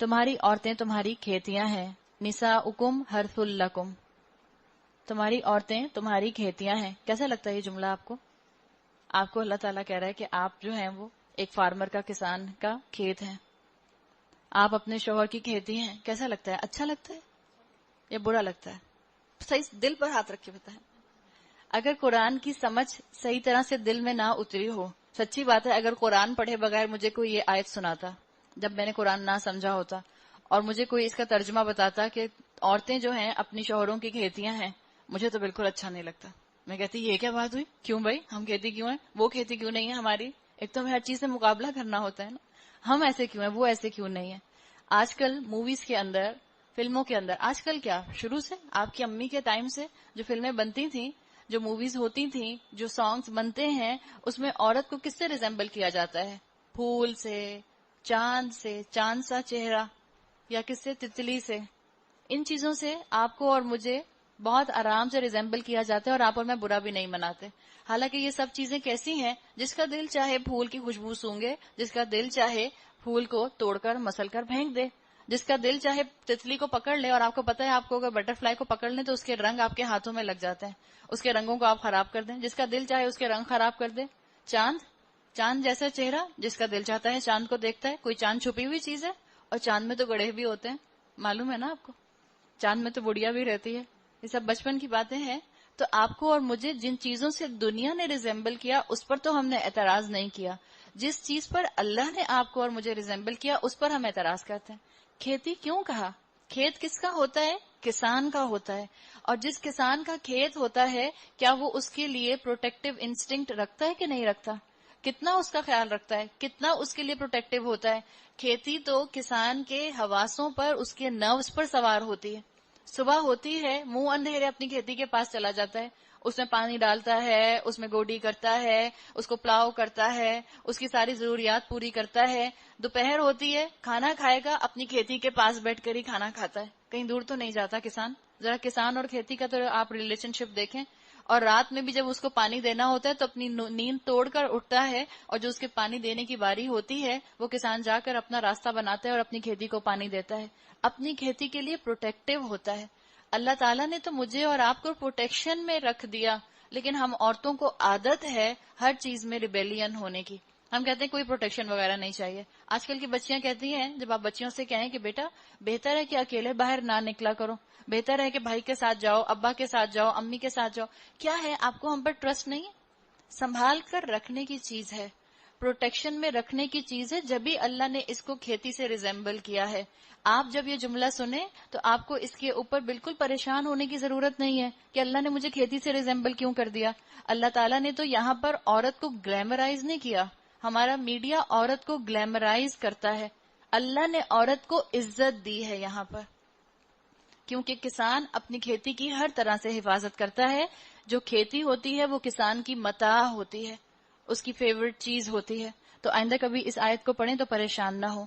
تمہاری عورتیں تمہاری کھیتیاں ہیں، نساؤکم حرث لکم، تمہاری عورتیں تمہاری کھیتیاں ہیں. کیسا لگتا ہے یہ جملہ آپ کو؟ آپ کو اللہ تعالیٰ کہہ رہا ہے کہ آپ جو ہیں وہ ایک فارمر کا، کسان کا کھیت ہیں، آپ اپنے شوہر کی کھیتی ہیں. کیسا لگتا ہے؟ اچھا لگتا ہے یا برا لگتا ہے؟ صحیح دل پر ہاتھ رکھ کے بتائیں. اگر قرآن کی سمجھ صحیح طرح سے دل میں نہ اتری ہو، سچی بات ہے، اگر قرآن پڑھے بغیر مجھے کوئی یہ آیت سناتا جب میں نے قرآن نہ سمجھا ہوتا، اور مجھے کوئی اس کا ترجمہ بتاتا کہ عورتیں جو ہیں اپنی شوہروں کی کھیتیاں ہیں، مجھے تو بالکل اچھا نہیں لگتا. میں کہتی یہ کیا بات ہوئی؟ کیوں بھائی ہم کھیتی کیوں ہیں؟ وہ کھیتی کیوں نہیں ہے ہماری؟ ایک تو ہمیں ہر چیز سے مقابلہ کرنا ہوتا ہے نا. ہم ایسے کیوں ہیں، وہ ایسے کیوں نہیں ہے؟ آج کل موویز کے اندر، فلموں کے اندر، آج کل کیا شروع سے آپ کی امی کے ٹائم سے جو فلمیں بنتی تھیں، جو موویز ہوتی تھیں، جو سانگز بنتے ہیں، اس میں عورت کو کس سے ریزمبل کیا جاتا ہے؟ پھول سے، چاند سا چہرہ، یا کس سے؟ تتلی سے. ان چیزوں سے آپ کو اور مجھے بہت آرام سے ریزمبل کیا جاتا ہے، اور آپ اور میں برا بھی نہیں مناتے. حالانکہ یہ سب چیزیں کیسی ہیں؟ جس کا دل چاہے پھول کی خوشبو سونگے، جس کا دل چاہے پھول کو توڑ کر مسل کر پھینک دے، جس کا دل چاہے تتلی کو پکڑ لے. اور آپ کو پتا ہے، آپ کو اگر بٹر فلائی کو پکڑ لیں تو اس کے رنگ آپ کے ہاتھوں میں لگ جاتے ہیں، اس کے رنگوں کو آپ خراب کر دیں. جس کا دل چاہے اس کے رنگ خراب کر دے. چاند جیسا چہرہ، جس کا دل چاہتا ہے چاند کو دیکھتا ہے. کوئی چاند چھپی ہوئی چیز ہے؟ اور چاند میں تو گڑھے بھی ہوتے ہیں، معلوم ہے نا آپ کو. چاند میں تو بڑھیا بھی رہتی ہے. یہ سب بچپن کی باتیں ہیں. تو آپ کو اور مجھے جن چیزوں سے دنیا نے ریزمبل کیا، اس پر تو ہم نے اعتراض نہیں کیا. جس چیز پر اللہ نے آپ کو اور مجھے ریزمبل کیا، اس پر ہم اعتراض کرتے ہیں. کھیتی کیوں کہا؟ کھیت کس کا ہوتا ہے؟ کسان کا ہوتا ہے. اور جس کسان کا کھیت ہوتا ہے، کیا وہ اس کے لیے پروٹیکٹیو انسٹنکٹ رکھتا ہے کہ نہیں رکھتا؟ کتنا اس کا خیال رکھتا ہے، کتنا اس کے لیے پروٹیکٹیو ہوتا ہے. کھیتی تو کسان کے حواسوں پر، اس کے نروز پر سوار ہوتی ہے. صبح ہوتی ہے، منہ اندھیرے اپنی کھیتی کے پاس چلا جاتا ہے، اس میں پانی ڈالتا ہے، اس میں گوڈی کرتا ہے، اس کو پلاؤ کرتا ہے، اس کی ساری ضروریات پوری کرتا ہے. دوپہر ہوتی ہے، کھانا کھائے گا، اپنی کھیتی کے پاس بیٹھ کر ہی کھانا کھاتا ہے. کہیں دور تو نہیں جاتا کسان. ذرا کسان اور کھیتی کا تو آپ ریلیشن شپ دیکھیں. اور رات میں بھی جب اس کو پانی دینا ہوتا ہے تو اپنی نیند توڑ کر اٹھتا ہے، اور جو اس کے پانی دینے کی باری ہوتی ہے، وہ کسان جا کر اپنا راستہ بناتا ہے اور اپنی کھیتی کو پانی دیتا ہے. اپنی کھیتی کے لیے پروٹیکٹیو ہوتا ہے. اللہ تعالیٰ نے تو مجھے اور آپ کو پروٹیکشن میں رکھ دیا، لیکن ہم عورتوں کو عادت ہے ہر چیز میں ریبیلین ہونے کی. ہم کہتے ہیں کوئی پروٹیکشن وغیرہ نہیں چاہیے. آج کل کی بچیاں کہتی ہیں، جب آپ بچیوں سے کہیں کہ بیٹا بہتر ہے کہ اکیلے باہر نہ نکلا کرو، بہتر ہے کہ بھائی کے ساتھ جاؤ، ابا کے ساتھ جاؤ، امی کے ساتھ جاؤ. کیا ہے، آپ کو ہم پر ٹرسٹ نہیں ہے؟ سنبھال کر رکھنے کی چیز ہے، پروٹیکشن میں رکھنے کی چیز ہے. جبھی اللہ نے اس کو کھیتی سے ریزمبل کیا ہے. آپ جب یہ جملہ سنیں تو آپ کو اس کے اوپر بالکل پریشان ہونے کی ضرورت نہیں ہے کہ اللہ نے مجھے کھیتی سے ریزمبل کیوں کر دیا. اللہ تعالیٰ نے تو یہاں پر عورت کو گلیمرائز نہیں کیا. ہمارا میڈیا عورت کو گلیمرائز کرتا ہے. اللہ نے عورت کو عزت دی ہے یہاں پر، کیونکہ کسان اپنی کھیتی کی ہر طرح سے حفاظت کرتا ہے. جو کھیتی ہوتی ہے وہ کسان کی متاع ہوتی ہے، اس کی فیورٹ چیز ہوتی ہے. تو آئندہ کبھی اس آیت کو پڑھیں تو پریشان نہ ہو.